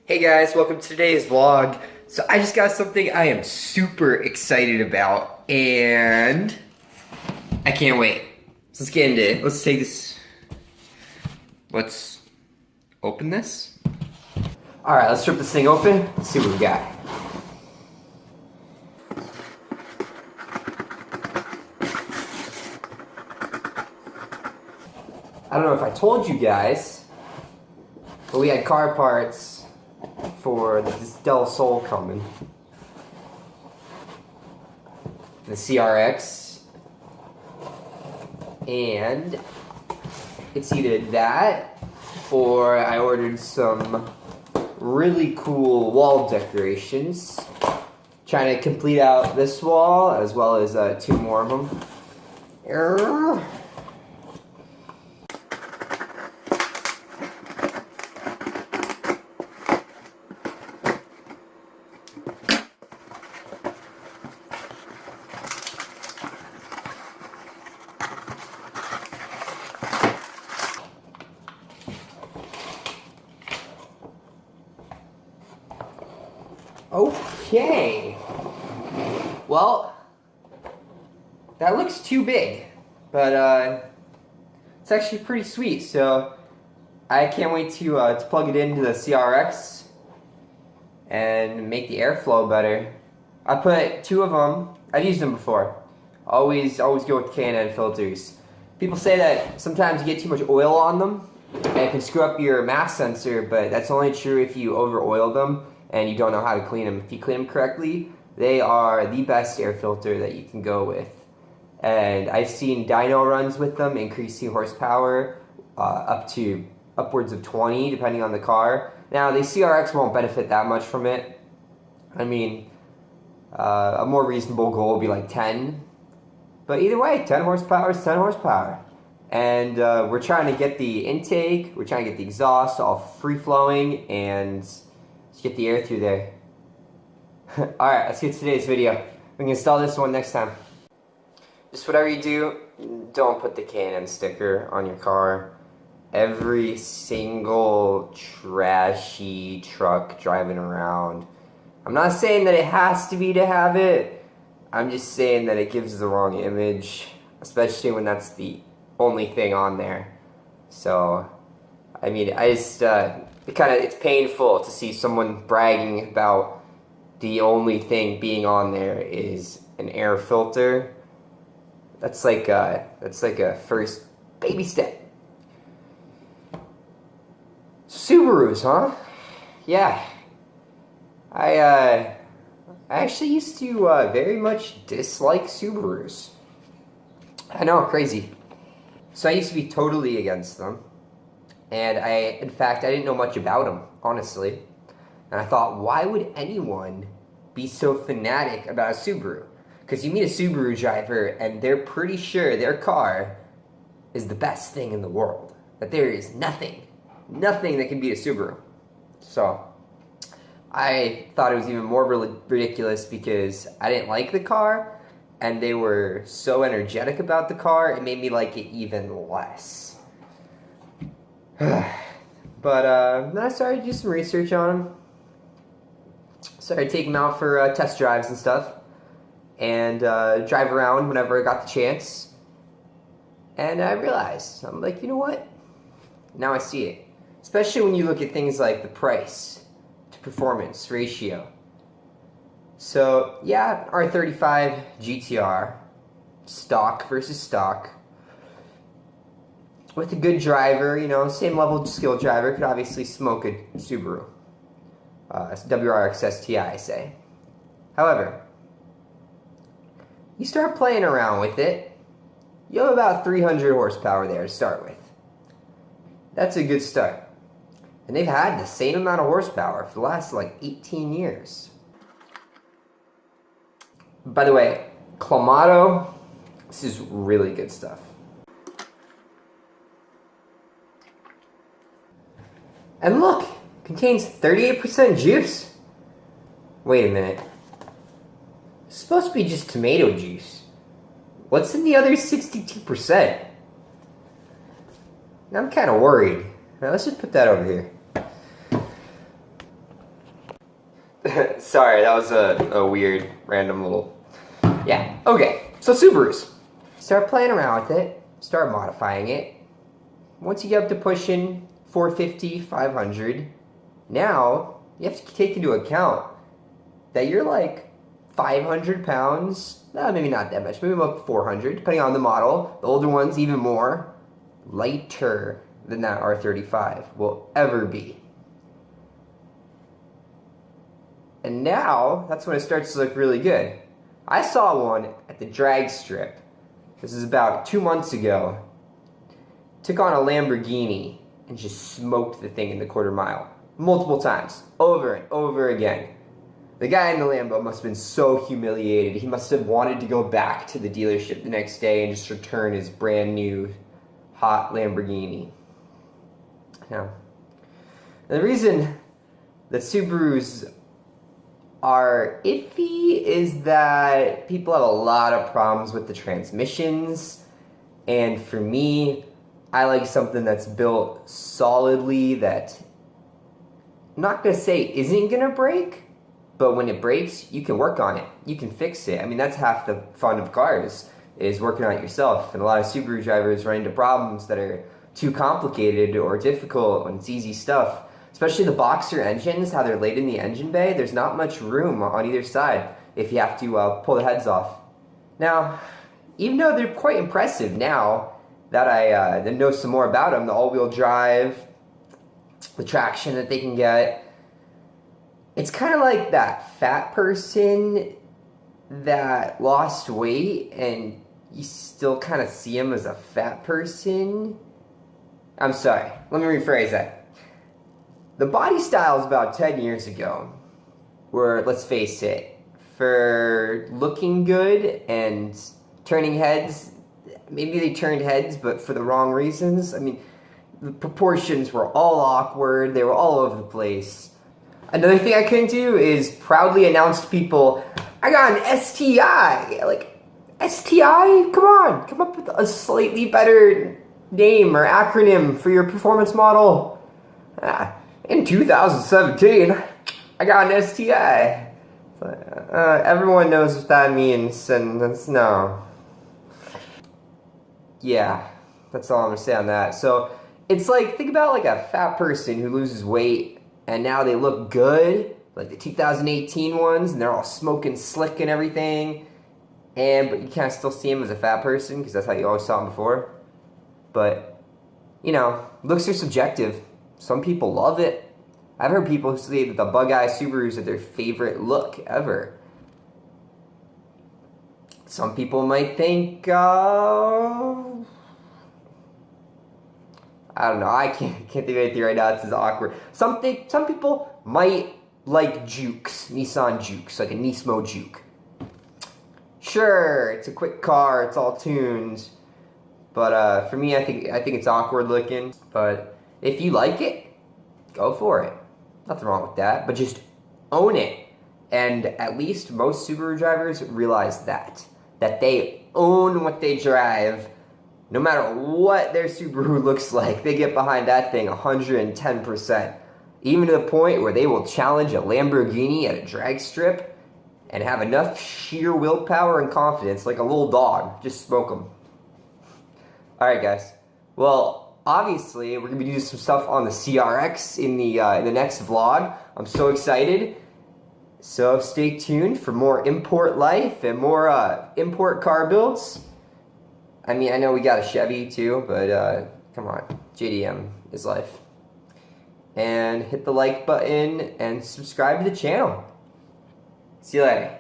Hey guys, welcome to today's vlog. So I just got something I am super excited about and I can't wait. So let's get into it. Let's take this. Let's open this. Alright, let's rip this thing open. Let's see what we got. I don't know if I told you guys, but we had car parts for this Del Sol coming. The CRX. And it's either that or I ordered some really cool wall decorations. Trying to complete out this wall as well as two more of them. Okay. Well, that looks too big, but it's actually pretty sweet. So I can't wait to plug it into the CRX and make the airflow better. I put two of them. I've used them before. Always go with K&N filters. People say that sometimes you get too much oil on them and it can screw up your mass sensor, but that's only true if you over oil them and you don't know how to clean them. If you clean them correctly, they are the best air filter that you can go with. And I've seen dyno runs with them, increasing horsepower up to upwards of 20, depending on the car. Now, the CRX won't benefit that much from it. I mean, a more reasonable goal would be like 10. But either way, 10 horsepower is 10 horsepower. And we're trying to get the intake, we're trying to get the exhaust all free-flowing, and let's get the air through there. Alright, let's get to today's video. We can install this one next time. Just whatever you do, don't put the K&N sticker on your car. Every single trashy truck driving around. I'm not saying that it has to be to have it. I'm just saying that it gives the wrong image, especially when that's the only thing on there. So, I mean, I just, it's painful to see someone bragging about the only thing being on there is an air filter. That's like a first baby step. Subarus, huh? Yeah. I actually used to very much dislike Subarus. I know, crazy. So I used to be totally against them. And in fact, I didn't know much about them, honestly. And I thought, why would anyone be so fanatic about a Subaru? Because you meet a Subaru driver and they're pretty sure their car is the best thing in the world. That there is nothing that can beat a Subaru. So I thought it was even more ridiculous because I didn't like the car and they were so energetic about the car, it made me like it even less. But then I started to do some research on them. Started taking them out for test drives and stuff. And drive around whenever I got the chance. And I realized, I'm like, you know what? Now I see it. Especially when you look at things like the price to performance ratio. So, yeah, R35 GTR, stock versus stock. With a good driver, you know, same level of skill driver, could obviously smoke a Subaru. WRX STI, I say. However, you start playing around with it, you have about 300 horsepower there to start with. That's a good start. And they've had the same amount of horsepower for the last like 18 years. By the way, Clamato, this is really good stuff. And look, contains 38% juice. Wait a minute. It's supposed to be just tomato juice. What's in the other 62%? I'm kind of worried. Now let's just put that over here. Sorry, that was a weird, random little... Yeah, okay. So Subarus. Start playing around with it. Start modifying it. Once you get up to pushing 450, 500, now you have to take into account that you're like 500 pounds, maybe not that much, maybe about 400, depending on the model. The older ones, even more, lighter than that R35 will ever be. And now, that's when it starts to look really good. I saw one at the drag strip. This is about 2 months ago. Took on a Lamborghini and just smoked the thing in the quarter mile. Multiple times. Over and over again. The guy in the Lambo must have been so humiliated. He must have wanted to go back to the dealership the next day and just return his brand new hot Lamborghini. Now, the reason that Subarus are iffy is that people have a lot of problems with the transmissions, and for me, I like something that's built solidly, that I'm not gonna say isn't gonna break, but when it breaks, you can work on it, you can fix it. I mean, that's half the fun of cars, is working on it yourself. And a lot of Subaru drivers run into problems that are too complicated or difficult when it's easy stuff. Especially the boxer engines, how they're laid in the engine bay, there's not much room on either side if you have to pull the heads off. Now, even though they're quite impressive now that I know some more about them, the all-wheel drive, the traction that they can get, it's kind of like that fat person that lost weight and you still kind of see him as a fat person. I'm sorry, let me rephrase that. The body styles about 10 years ago were, let's face it, for looking good and turning heads. Maybe they turned heads, but for the wrong reasons. I mean, the proportions were all awkward. They were all over the place. Another thing I couldn't do is proudly announce to people, I got an STI. Like, STI? Come on. Come up with a slightly better name or acronym for your performance model. In 2017, I got an STI. Everyone knows what that means, and that's no. Yeah, that's all I'm gonna say on that. So, it's like, think about like a fat person who loses weight, and now they look good, like the 2018 ones, and they're all smoking slick and everything, but you can't still see them as a fat person, because that's how you always saw them before. But, you know, looks are subjective. Some people love it. I've heard people who say that the bug-eye Subarus are their favorite look ever. Some people might think, I don't know, I can't think of anything right now. This is awkward. Some people might like Jukes, Nissan Jukes, like a Nismo Juke. Sure, it's a quick car, it's all tuned, but for me, I think it's awkward looking. But if you like it, go for it. Nothing wrong with that, but just own it. And at least most Subaru drivers realize that they own what they drive. No matter what their Subaru looks like, they get behind that thing 110%. Even to the point where they will challenge a Lamborghini at a drag strip and have enough sheer willpower and confidence, like a little dog, just smoke them. Alright guys, well, obviously we're going to be doing some stuff on the CRX in the next vlog. I'm so excited. So stay tuned for more import life and more import car builds. I mean, I know we got a Chevy too, but come on, JDM is life. And hit the like button and subscribe to the channel. See you later.